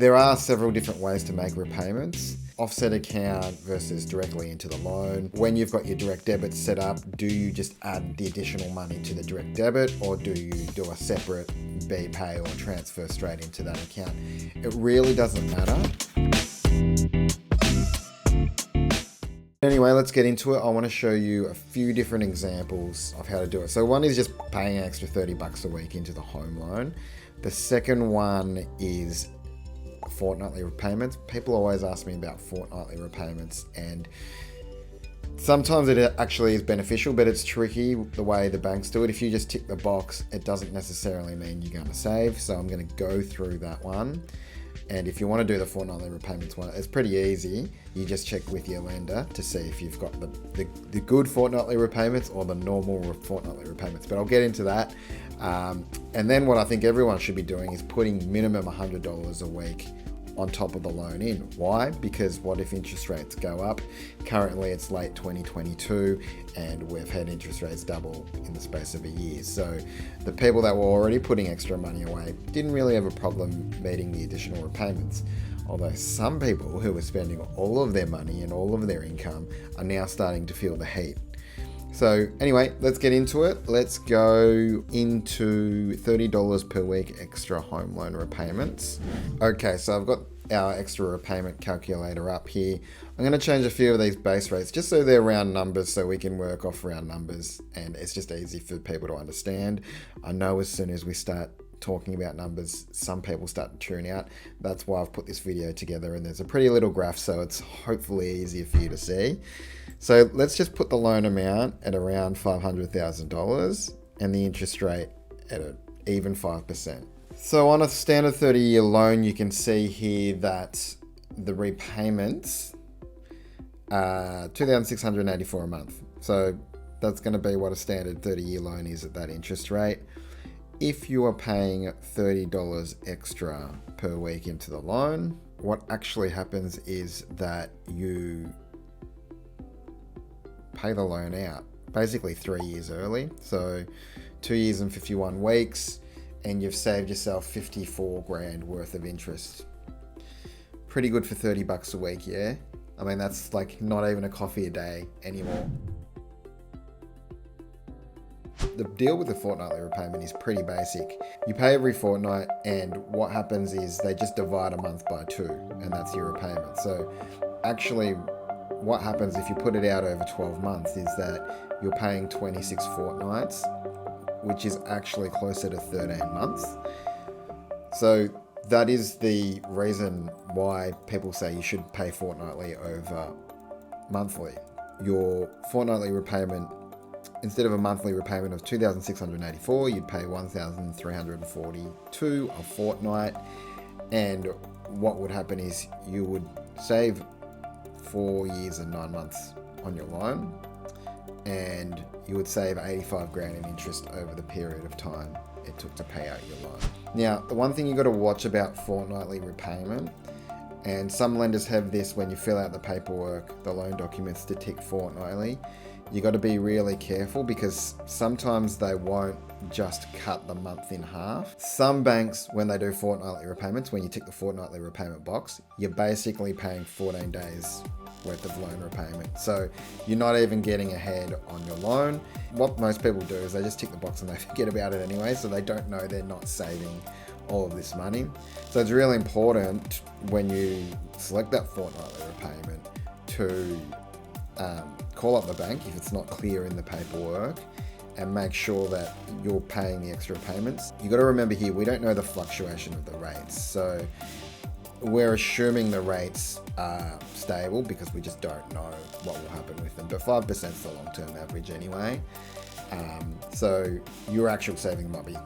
There are several different ways to make repayments. Offset account versus directly into the loan. When you've got your direct debit set up, do you just add the additional money to the direct debit, or do you do a separate pay or transfer straight into that account? It really doesn't matter. Anyway, let's get into it. I want to show you a few different examples of how to do it. So one is just paying an extra $30 a week into the home loan. The second one is fortnightly repayments. People always ask me about fortnightly repayments, and sometimes it actually is beneficial, but it's tricky the way the banks do it. If you just tick the box, it doesn't necessarily mean you're going to save. So I'm going to go through that one. And if you want to do the fortnightly repayments one, it's pretty easy. You just check with your lender to see if you've got the good fortnightly repayments or the normal fortnightly repayments. But I'll get into that. And then what I think everyone should be doing is putting minimum $100 a week on top of the loan in. Why? Because what if interest rates go up? Currently it's late 2022 and we've had interest rates double in the space of a year. So the people that were already putting extra money away didn't really have a problem meeting the additional repayments. Although some people who were spending all of their money and all of their income are now starting to feel the heat. So anyway, let's get into it. Let's go into $30 per week extra home loan repayments. Okay, so I've got our extra repayment calculator up here. I'm going to change a few of these base rates just so they're round numbers, so we can work off round numbers, and it's just easy for people to understand. I know as soon as we start talking about numbers, some people start to tune out. That's why I've put this video together, and there's a pretty little graph, so it's hopefully easier for you to see. So let's just put the loan amount at around $500,000 and the interest rate at an even 5%. So on a standard 30-year loan, you can see here that the repayments are $2,684 a month. So that's going to be what a standard 30-year loan is at that interest rate. If you are paying $30 extra per week into the loan, what actually happens is that you pay the loan out basically 3 years early. So 2 years and 51 weeks, and you've saved yourself 54 grand worth of interest. Pretty good for $30 a week, yeah? I mean, that's like not even a coffee a day anymore. The deal with the fortnightly repayment is pretty basic. You pay every fortnight, and what happens is they just divide a month by 2, and that's your repayment. So actually, what happens if you put it out over 12 months is that you're paying 26 fortnights, which is actually closer to 13 months. So that is the reason why people say you should pay fortnightly over monthly. Your fortnightly repayment, instead of a monthly repayment of $2,684, you'd pay $1,342 a fortnight. And what would happen is you would save 4 years and 9 months on your loan, and you would save 85 grand in interest over the period of time it took to pay out your loan. Now, the one thing you got to watch about fortnightly repayment, and some lenders have this when you fill out the paperwork, the loan documents to tick fortnightly, you got to be really careful because sometimes they won't just cut the month in half. Some banks, when they do fortnightly repayments, when you tick the fortnightly repayment box, you're basically paying 14 days worth of loan repayment. So you're not even getting ahead on your loan. What most people do is they just tick the box and they forget about it anyway, so they don't know they're not saving all of this money. So it's really important when you select that fortnightly repayment to call up the bank if it's not clear in the paperwork, and make sure that you're paying the extra payments. You got to remember here, we don't know the fluctuation of the rates. So we're assuming the rates are stable because we just don't know what will happen with them. But 5% is the long-term average anyway. So your actual saving might be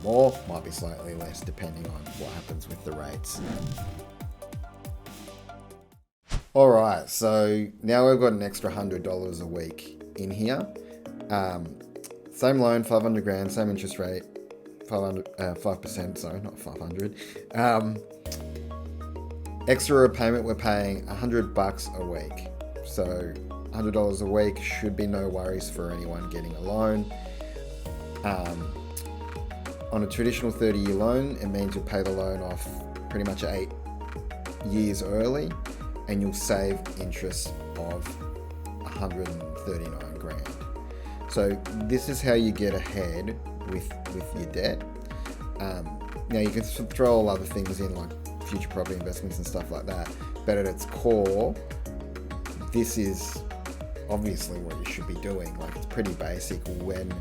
more, might be slightly less, depending on what happens with the rates. All right, so now we've got an extra $100 a week in here. Same loan, 500 grand, same interest rate, 5%, sorry, not 500. Extra repayment, we're paying $100 a week. So $100 a week should be no worries for anyone getting a loan. On a traditional 30-year loan, it means you'll pay the loan off pretty much 8 years early, and you'll save interest of 139 grand. So this is how you get ahead with your debt. Now you can throw all other things in like future property investments and stuff like that, but at its core, this is obviously what you should be doing. Like, it's pretty basic when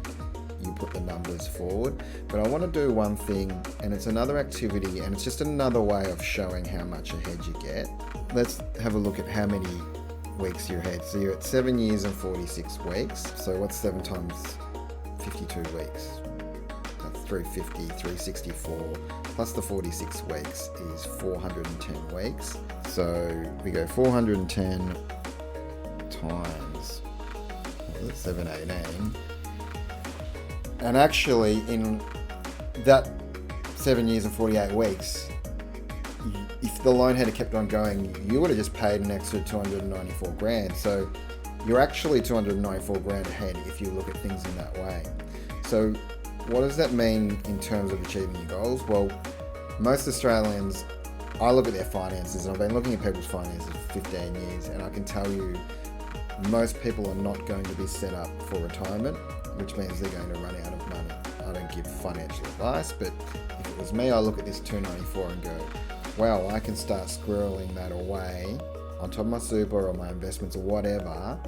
you put the numbers forward. But I want to do one thing, and it's another activity, and it's just another way of showing how much ahead you get. Let's have a look at how many weeks you're ahead. So you're at 7 years and 46 weeks. So what's 7 times 52 weeks? That's 350, 364, plus the 46 weeks is 410 weeks. So we go 410 times 718. And actually, in that 7 years and 48 weeks, if the loan had kept on going, you would have just paid an extra 294 grand. So you're actually 294 grand ahead if you look at things in that way. So what does that mean in terms of achieving your goals? Well, most Australians, I look at their finances, and I've been looking at people's finances for 15 years, and I can tell you most people are not going to be set up for retirement, which means they're going to run out of money. I don't give financial advice, but if it was me, I look at this 294 and go, wow, I can start squirreling that away on top of my super or my investments or whatever,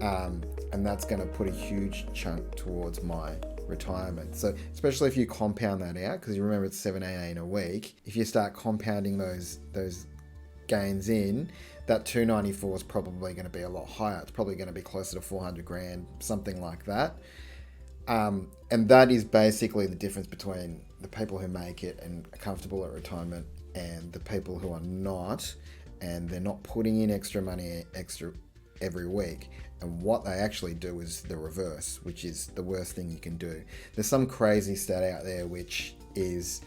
and that's going to put a huge chunk towards my retirement. So especially if you compound that out, because you remember it's 788 a week, if you start compounding those gains in, that 294 is probably going to be a lot higher. It's probably going to be closer to 400 grand, something like that. And that is basically the difference between the people who make it and are comfortable at retirement and the people who are not, and they're not putting in extra money every week. And what they actually do is the reverse, which is the worst thing you can do. There's some crazy stat out there which is,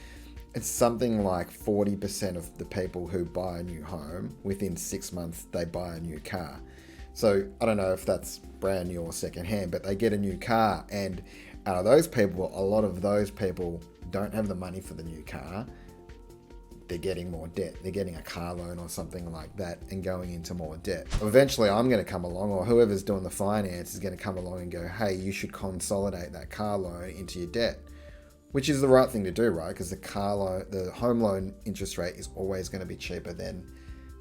it's something like 40% of the people who buy a new home, within 6 months, they buy a new car. So I don't know if that's brand new or secondhand, but they get a new car, and out of those people, a lot of those people don't have the money for the new car. They're getting more debt. They're getting a car loan or something like that and going into more debt. Eventually, I'm going to come along, or whoever's doing the finance is going to come along and go, hey, you should consolidate that car loan into your debt. Which is the right thing to do, right? Because the home loan interest rate is always going to be cheaper than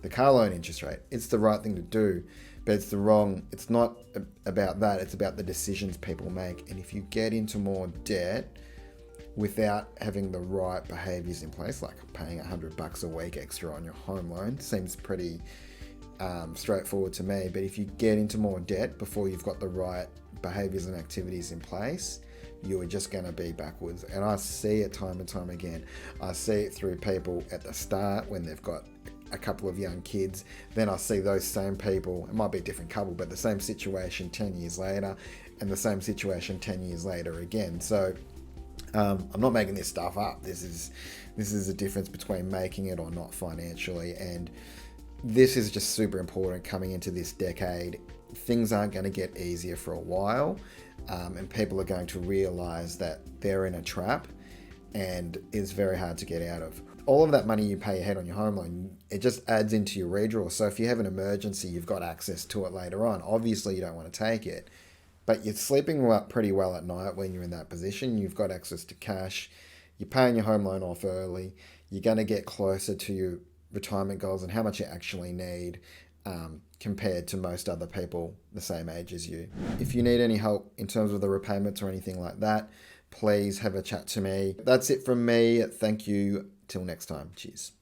the car loan interest rate. It's the right thing to do, but it's not about that. It's about the decisions people make. And if you get into more debt without having the right behaviors in place, like paying $100 a week extra on your home loan, seems pretty straightforward to me. But if you get into more debt before you've got the right behaviors and activities in place, you are just going to be backwards. And I see it time and time again. I see it through people at the start when they've got a couple of young kids. Then I see those same people, it might be a different couple, but the same situation 10 years later, and the same situation 10 years later again. So I'm not making this stuff up. This is the difference between making it or not financially. And this is just super important coming into this decade. Things aren't going to get easier for a while. And people are going to realize that they're in a trap, and it's very hard to get out of. All of that money you pay ahead on your home loan, it just adds into your redraw. So if you have an emergency, you've got access to it later on. Obviously, you don't want to take it, but you're sleeping pretty well at night when you're in that position. You've got access to cash. You're paying your home loan off early. You're going to get closer to your retirement goals and how much you actually need, compared to most other people the same age as you. If you need any help in terms of the repayments or anything like that, please have a chat to me. That's it from me. Thank you. Till next time. Cheers.